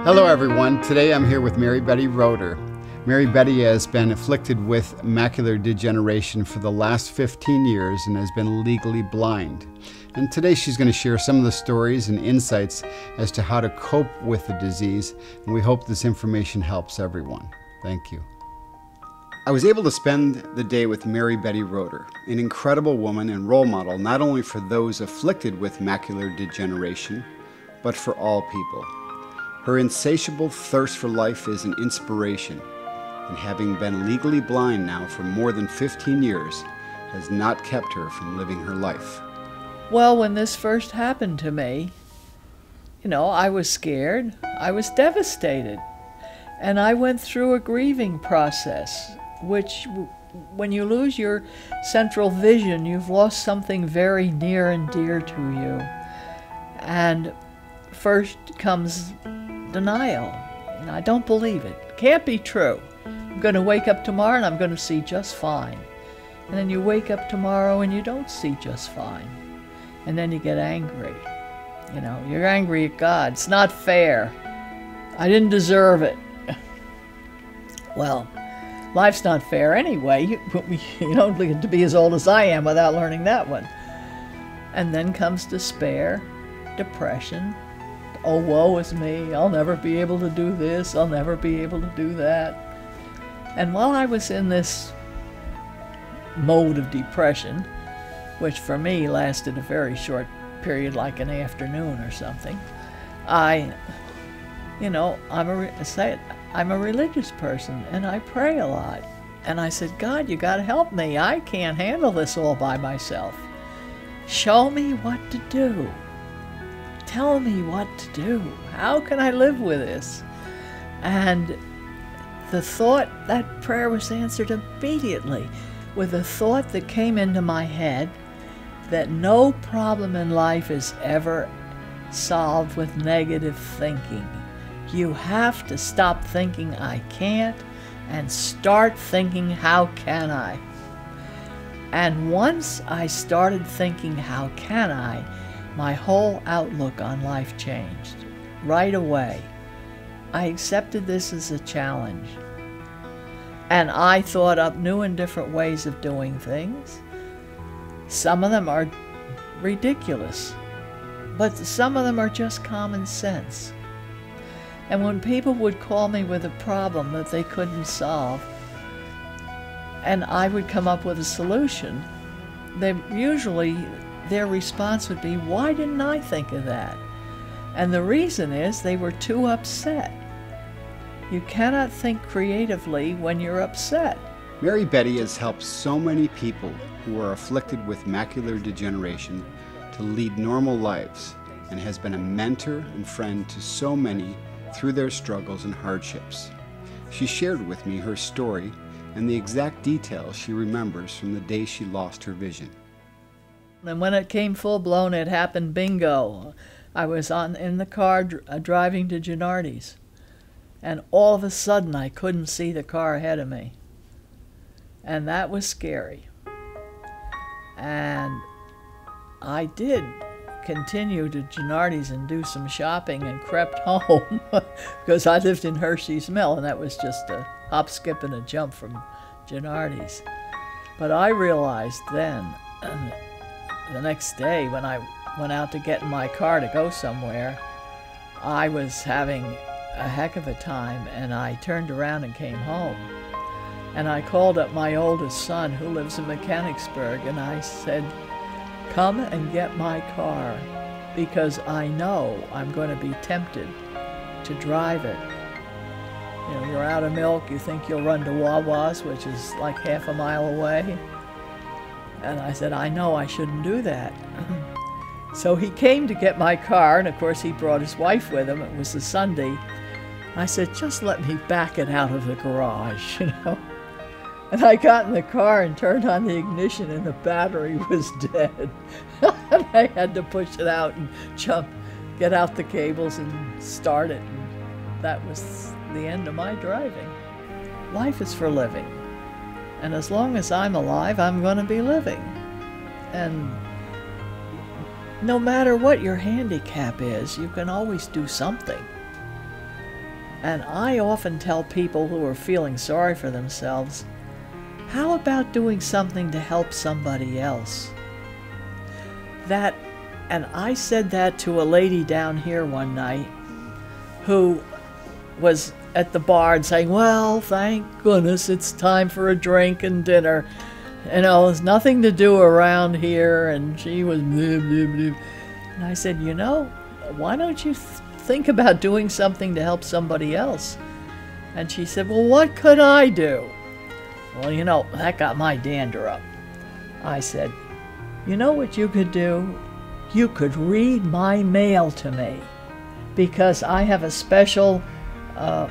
Hello everyone, today I'm here with Mary Betty Roeder. Mary Betty has been afflicted with macular degeneration for the last 15 years and has been legally blind. And today she's going to share some of the stories and insights as to how to cope with the disease, and we hope this information helps everyone. Thank you. I was able to spend the day with Mary Betty Roeder, an incredible woman and role model not only for those afflicted with macular degeneration, but for all people. Her insatiable thirst for life is an inspiration, and having been legally blind now for more than 15 years, has not kept her from living her life. Well, when this first happened to me, I was scared, I was devastated, and I went through a grieving process, which, when you lose your central vision, you've lost something very near and dear to you. And first comes denial. And I don't believe it. Can't be true. I'm going to wake up tomorrow and I'm going to see just fine. And then you wake up tomorrow and you don't see just fine. And then you get angry. You're angry at God. It's not fair. I didn't deserve it. Well, life's not fair anyway. You don't get to be as old as I am without learning that one. And then comes despair, depression. Oh, woe is me. I'll never be able to do this. I'll never be able to do that. And while I was in this mode of depression, which for me lasted a very short period, like an afternoon or something, I'm a religious person and I pray a lot. And I said, God, you got to help me. I can't handle this all by myself. Show me what to do. Tell me what to do. How can I live with this? And that prayer was answered immediately with a thought that came into my head that no problem in life is ever solved with negative thinking. You have to stop thinking I can't and start thinking how can I? And once I started thinking how can I, my whole outlook on life changed right away. I accepted this as a challenge. And I thought up new and different ways of doing things. Some of them are ridiculous, but some of them are just common sense. And when people would call me with a problem that they couldn't solve, and I would come up with a solution, their response would be, why didn't I think of that? And the reason is they were too upset. You cannot think creatively when you're upset. Mary Betty has helped so many people who are afflicted with macular degeneration to lead normal lives, and has been a mentor and friend to so many through their struggles and hardships. She shared with me her story and the exact details she remembers from the day she lost her vision. And when it came full-blown, it happened bingo. I was in the car driving to Gennardi's, and all of a sudden I couldn't see the car ahead of me. And that was scary. And I did continue to Gennardi's and do some shopping and crept home because I lived in Hershey's Mill, and that was just a hop, skip, and a jump from Gennardi's. But I realized then, the next day when I went out to get in my car to go somewhere, I was having a heck of a time, and I turned around and came home. And I called up my oldest son, who lives in Mechanicsburg, and I said, come and get my car, because I know I'm going to be tempted to drive it. You're out of milk, you think you'll run to Wawa's, which is like half a mile away. And I said, I know I shouldn't do that. So he came to get my car, and of course he brought his wife with him. It was a Sunday. I said, just let me back it out of the garage, And I got in the car and turned on the ignition, and the battery was dead. And I had to push it out and get out the cables and start it. And that was the end of my driving. Life is for living. And as long as I'm alive, I'm going to be living. And no matter what your handicap is, you can always do something. And I often tell people who are feeling sorry for themselves, how about doing something to help somebody else? And I said that to a lady down here one night who was at the bar and saying, well, thank goodness it's time for a drink and dinner. You know, there's nothing to do around here. And she was blah, blah, blah. And I said, you know, why don't you think about doing something to help somebody else? And she said, well, what could I do? Well, you know, that got my dander up. I said, you know what you could do? You could read my mail to me, because I have a special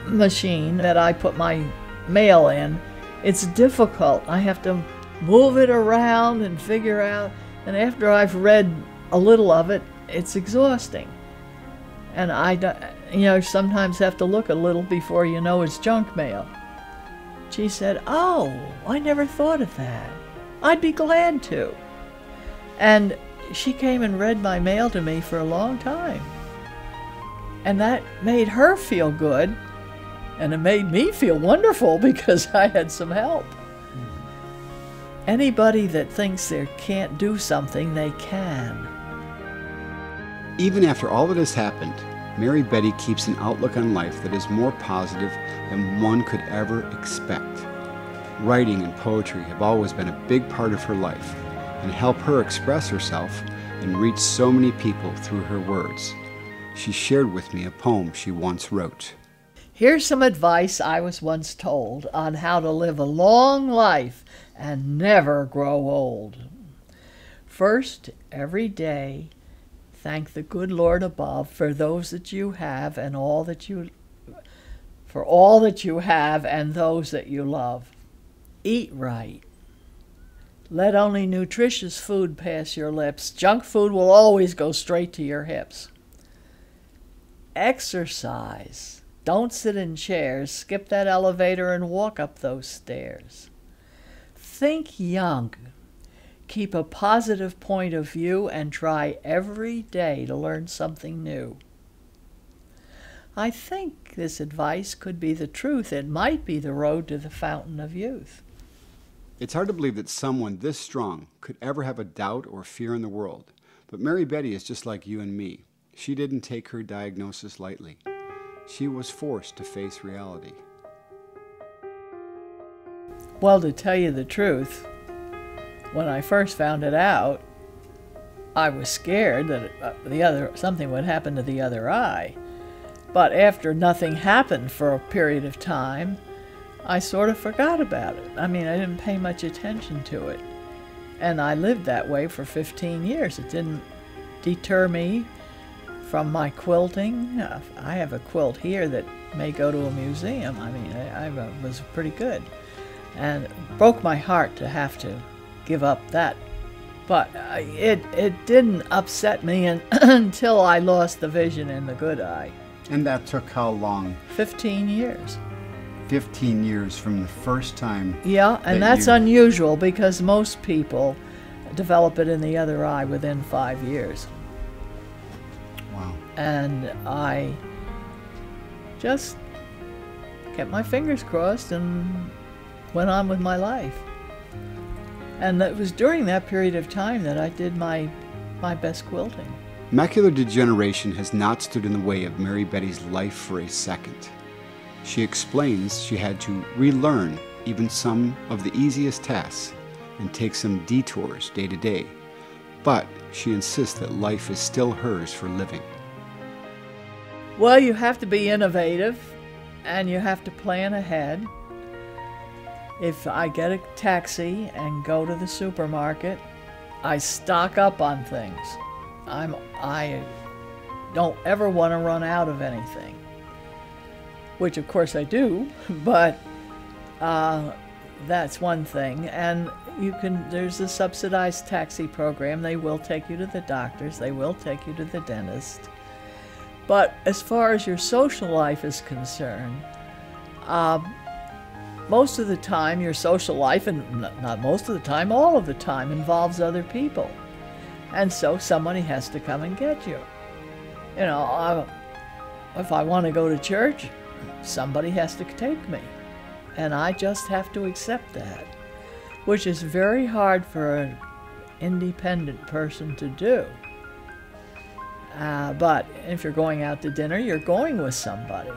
machine that I put my mail in. It's difficult. I have to move it around and figure out, and after I've read a little of it, it's exhausting. And I sometimes have to look a little before you know it's junk mail. She said, oh, I never thought of that. I'd be glad to. And she came and read my mail to me for a long time. And that made her feel good, and it made me feel wonderful because I had some help. Anybody that thinks they can't do something, they can. Even after all that has happened, Mary Betty keeps an outlook on life that is more positive than one could ever expect. Writing and poetry have always been a big part of her life and help her express herself and reach so many people through her words. She shared with me a poem she once wrote. Here's some advice I was once told on how to live a long life and never grow old. First, every day, thank the good Lord above for those that you have and all that you have and those that you love. Eat right. Let only nutritious food pass your lips. Junk food will always go straight to your hips. Exercise. Don't sit in chairs. Skip that elevator and walk up those stairs. Think young. Keep a positive point of view and try every day to learn something new. I think this advice could be the truth. It might be the road to the fountain of youth. It's hard to believe that someone this strong could ever have a doubt or fear in the world. But Mary Betty is just like you and me. She didn't take her diagnosis lightly. She was forced to face reality. Well, to tell you the truth, when I first found it out, I was scared that something would happen to the other eye. But after nothing happened for a period of time, I sort of forgot about it. I mean, I didn't pay much attention to it. And I lived that way for 15 years. It didn't deter me from my quilting. I have a quilt here that may go to a museum. I mean, I was pretty good. And it broke my heart to have to give up that. But it didn't upset me until I lost the vision in the good eye. And that took how long? 15 years. 15 years from the first time. Yeah, and that's unusual because most people develop it in the other eye within 5 years. Wow. And I just kept my fingers crossed and went on with my life. And it was during that period of time that I did my best quilting. Macular degeneration has not stood in the way of Mary Betty's life for a second. She explains she had to relearn even some of the easiest tasks and take some detours day to day, but she insists that life is still hers for living. Well, you have to be innovative and you have to plan ahead. If I get a taxi and go to the supermarket, I stock up on things. I don't ever want to run out of anything, which of course I do, but that's one thing. And there's a subsidized taxi program. They will take you to the doctors. They will take you to the dentist. But as far as your social life is concerned, most of the time your social life, and not most of the time, all of the time, involves other people. And so somebody has to come and get you. You know, if I want to go to church, somebody has to take me. And I just have to accept that, which is very hard for an independent person to do. But if you're going out to dinner, you're going with somebody.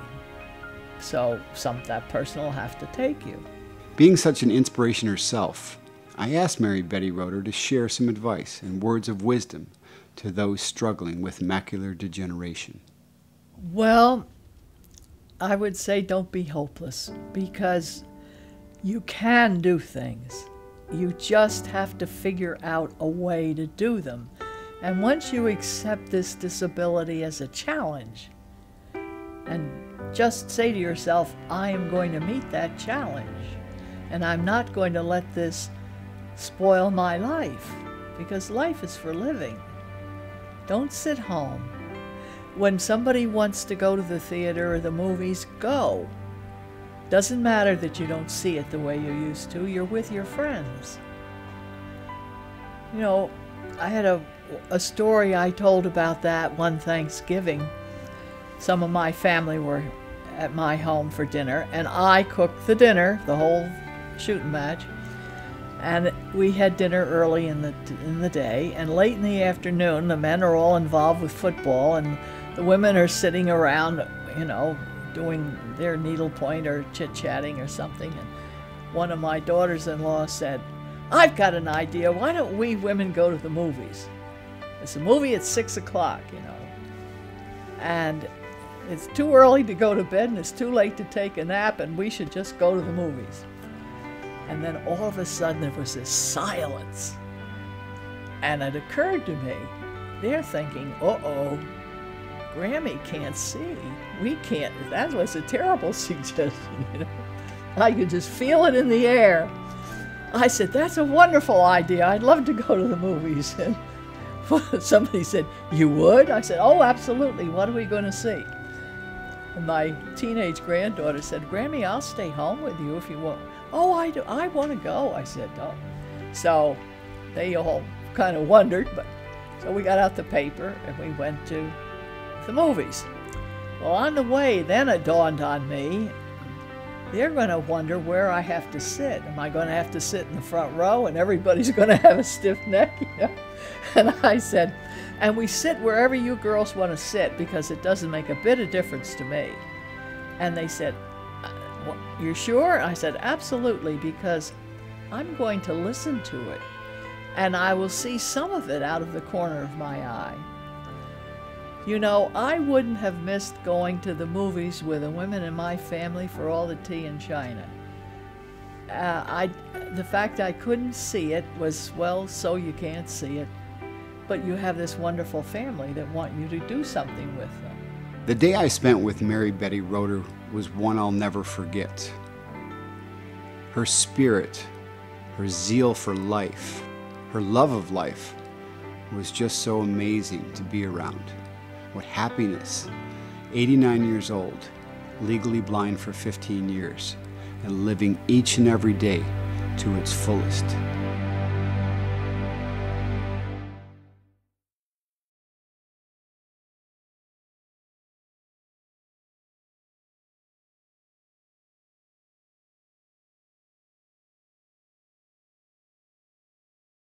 So that person will have to take you. Being such an inspiration herself, I asked Mary Betty Roeder to share some advice and words of wisdom to those struggling with macular degeneration. Well, I would say don't be hopeless, because you can do things. You just have to figure out a way to do them. And once you accept this disability as a challenge, and just say to yourself, I am going to meet that challenge, and I'm not going to let this spoil my life, because life is for living. Don't sit home. When somebody wants to go to the theater or the movies, go. Doesn't matter that you don't see it the way you used to. You're with your friends. You know, I had a story I told about that one Thanksgiving. Some of my family were at my home for dinner, and I cooked the dinner, the whole shooting match. And we had dinner early in the day, and late in the afternoon, the men are all involved with football, and the women are sitting around, you know, doing their needlepoint or chit-chatting or something. And one of my daughters-in-law said, I've got an idea. Why don't we women go to the movies? It's a movie at 6 o'clock, you know. And it's too early to go to bed, and it's too late to take a nap, and we should just go to the movies. And then all of a sudden there was this silence. And it occurred to me, they're thinking, uh-oh, Grammy can't see. We can't. That was a terrible suggestion, you know. I could just feel it in the air. I said, that's a wonderful idea. I'd love to go to the movies. And somebody said, you would? I said, oh, absolutely. What are we going to see? And my teenage granddaughter said, Grammy, I'll stay home with you if you want. Oh, I do. I want to go. I said, oh. So they all kind of wondered, but so we got out the paper and we went to the movies. Well, on the way, then it dawned on me, they're going to wonder where I have to sit. Am I going to have to sit in the front row and everybody's going to have a stiff neck? You know? And I said, and we sit wherever you girls want to sit, because it doesn't make a bit of difference to me. And they said, you're sure? I said, absolutely, because I'm going to listen to it, and I will see some of it out of the corner of my eye. You know, I wouldn't have missed going to the movies with the women in my family for all the tea in China. The fact I couldn't see it was, well, so you can't see it, but you have this wonderful family that want you to do something with them. The day I spent with Mary Betty Roeder was one I'll never forget. Her spirit, her zeal for life, her love of life was just so amazing to be around. What happiness. 89 years old, legally blind for 15 years, and living each and every day to its fullest.